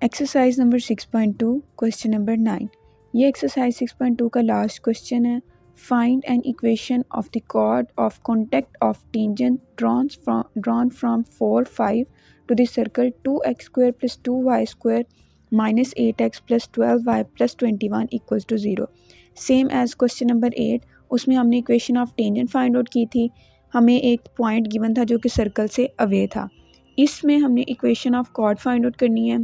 Exercise number 6.2 question number 9। ये exercise 6.2 का last question है। Find an equation of the chord of contact of tangent drawn from 4 5 to the circle 2x² + 2y² - 8x + 12y + 21 = 0। Same as question number 8, उसमें हमने equation of tangent find out की थी। हमें एक point given था जो कि सर्कल से अवे था। इसमें हमने equation of chord find out करनी है।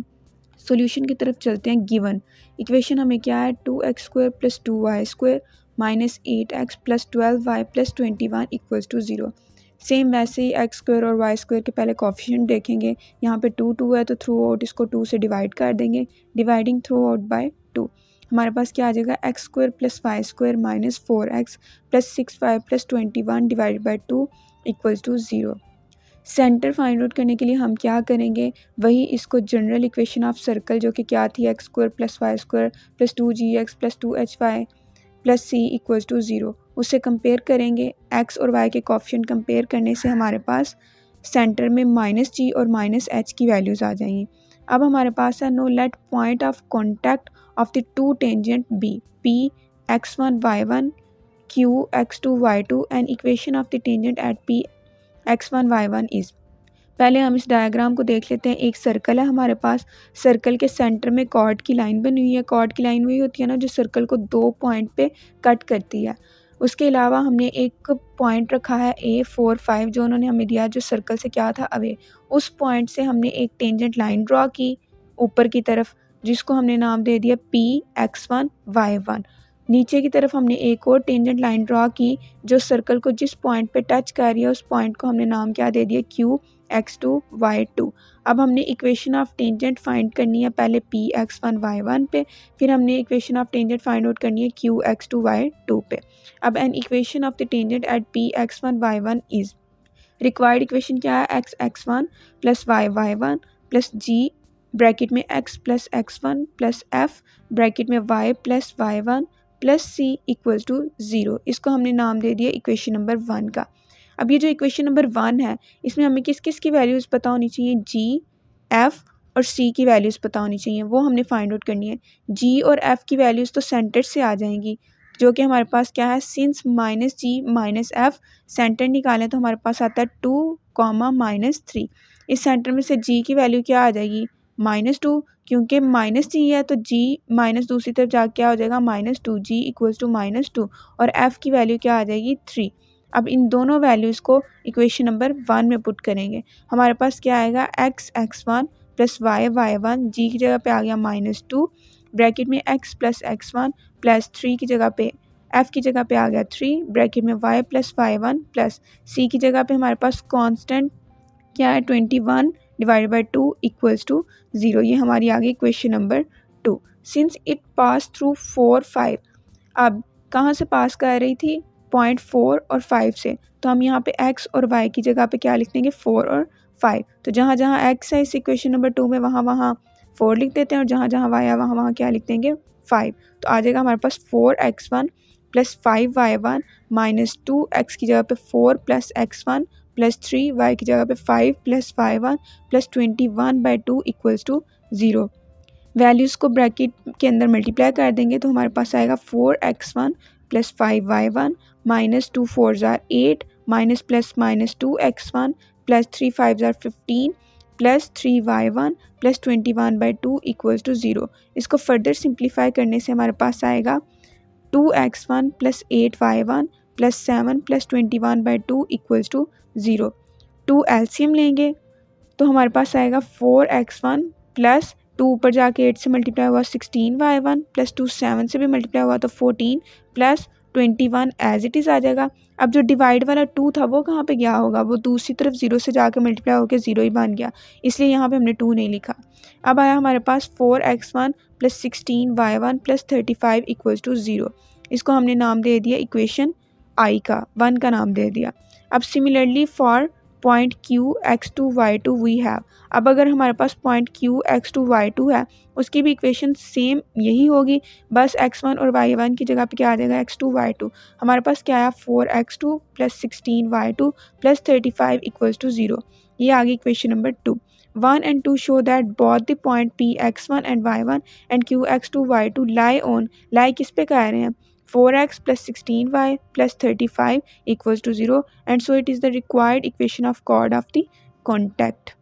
सॉल्यूशन की तरफ चलते हैं। गिवन इक्वेशन हमें क्या है, 2x² + 2y² - 8x + 12y + 21 = 0। Same वैसे ही x² और y² के पहले कोफिशिएंट देखेंगे। यहाँ पे 2 2 है तो थ्रू आउट इसको 2 से डिवाइड कर देंगे। डिवाइडिंग थ्रू आउट बाय 2 हमारे पास क्या आ जाएगा, x² + y² - 4x + 6y + 21 divide by 2 = 0। Centre find out करने के लिए हम क्या करेंगे, वही इसको जनरल इक्वेशन ऑफ सर्कल जो कि क्या थी, x² + y² + 2gx + 2hy + c = 0, उससे कंपेयर करेंगे। x और y के कोफिशिएंट कंपेयर करने से हमारे पास सेंटर में -g और -h की वैल्यूज़ आ जाएंगी। अब हमारे पास है now let point of contact of the two tangent be p x1 y1 q x2 y2 and equation of the tangent at p x1 y1 is. पहले हम इस डायग्राम को देख लेते हैं। एक सर्कल है हमारे पास। सर्कल के सेंटर में कॉर्ड की लाइन बनी हुई है। कॉर्ड की लाइन वही होती है ना जो सर्कल को 2 पॉइंट पे कट करती है। उसके अलावा हमने एक पॉइंट रखा है A4 5 जो उन्होंने हमें दिया, जो सर्कल से क्या था, अवे। उस पॉइंट से हमने एक टेंजेंट लाइन ड्रॉ की ऊपर की तरफ, जिसको हमने नाम दे दिया P x1 y1। नीचे की तरफ हमने एक और टेंजेंट लाइन ड्रॉ की जो सर्कल को जिस पॉइंट पे टच कर रही है, उस पॉइंट को हमने नाम क्या दे दिया, Q x2 y2। अब हमने इक्वेशन ऑफ टेंजेंट फाइंड करनी है पहले P x1 y1 पे, फिर हमने equation of tangent find out करनी है Q x2 y2 पे। अब N equation of the tangent at P x1 y1 is. Required equation क्या है, x x1 + y y1 + g bracket में x + x1 + f ब्रैकेट में y + y1 + c = 0। इसको हमने नाम दे दिया इक्वेशन नंबर 1 का। अब ये जो इक्वेशन नंबर 1 है, इसमें हमें किस किस की वैल्यूज़ पता होनी चाहिए, g, f और c की वैल्यूज़ पता होनी चाहिए, वो हमने फाइंड आउट करनी है। g और f की वैल्यूज़ तो सेंटर से आ जाएंगी, जो कि हमारे पास क्या है, सिंस -g - f सेंटर निकालें तो हमारे पास आता है 2, -3। इस सेंटर में से g की वैल्यू क्या आ जाएगी, -2, क्योंकि -g है तो g माइनस दूसरी तरफ जाके क्या हो जाएगा, -2g = -2 और f की वैल्यू क्या आ जाएगी, 3। अब इन दोनों वैल्यूज़ को इक्वेशन नंबर 1 में पुट करेंगे। हमारे पास क्या आएगा, x x1 + y y1, g की जगह पे आ गया -2 ब्रैकेट में x + x1 + 3 की जगह पे f की जगह पे आ गया 3 ब्रैकेट में y + y1 + c की जगह पे हमारे पास कांस्टेंट क्या है, 21 डिवाइडेड बाय 2 = 0। ये हमारी आ गई question number 2। Since it pass through 4 5, अब कहाँ से पास कर रही थी, पॉइंट 4 और 5 से, तो हम यहाँ पे x और y की जगह पे क्या लिख देंगे, 4 और 5। तो जहाँ जहाँ x है इस इक्वेशन नंबर 2 में, वहाँ वहाँ 4 लिख देते हैं और जहाँ जहाँ y है वहाँ वहाँ क्या लिख देंगे, 5। तो आ जाएगा हमारे पास 4x1 + 5y1 - 2x की जगह पे 4 + x1 + 3y की जगह पे 5 + y1 + 21/2 = 0। वैल्यूज़ को ब्रैकेट के अंदर मल्टीप्लाई कर देंगे तो हमारे पास आएगा 4x1 + 5y1 - 2 4s are 8 - 2x1 + 3 5s are 15 + 3y1 + 21/2 = 0। इसको फर्दर सिंप्लीफाई करने से हमारे पास आएगा 2x1 + 8y1 + 7 + 21/2 = 0। 2 एलसीएम लेंगे तो हमारे पास आएगा 4x1 + 2 ऊपर जाके 8 से मल्टीप्लाई हुआ 16y1 + 2 7 से भी मल्टीप्लाई हुआ तो 14 + 21 एज इट इज़ आ जाएगा। अब जो डिवाइड वाला 2 था वो कहाँ पे गया होगा, वो दूसरी तरफ 0 से जाके मल्टीप्लाई होकर 0 ही बन गया, इसलिए यहाँ पे हमने 2 नहीं लिखा। अब आया हमारे पास 4x1 + 16y1 + 35 = 0। इसको हमने नाम दे दिया इक्वेशन I का, 1 का नाम दे दिया। अब similarly for point Q x2 y2 we have. अब अगर हमारे पास पॉइंट Q x2 y2 है, उसकी भी इक्वेशन सेम यही होगी, बस x1 और y1 की जगह पे क्या आ जाएगा, x2 y2। हमारे पास क्या आया, 4x2 + 16y2 + 35 = 0। ये आ गई equation number 2। 1 and 2 show that both the point p x1 and y1 and q x2 y2 lie किस पे कह रहे हैं 4x plus 16y plus 35 equals to 0 and so it is the required equation of chord of the contact।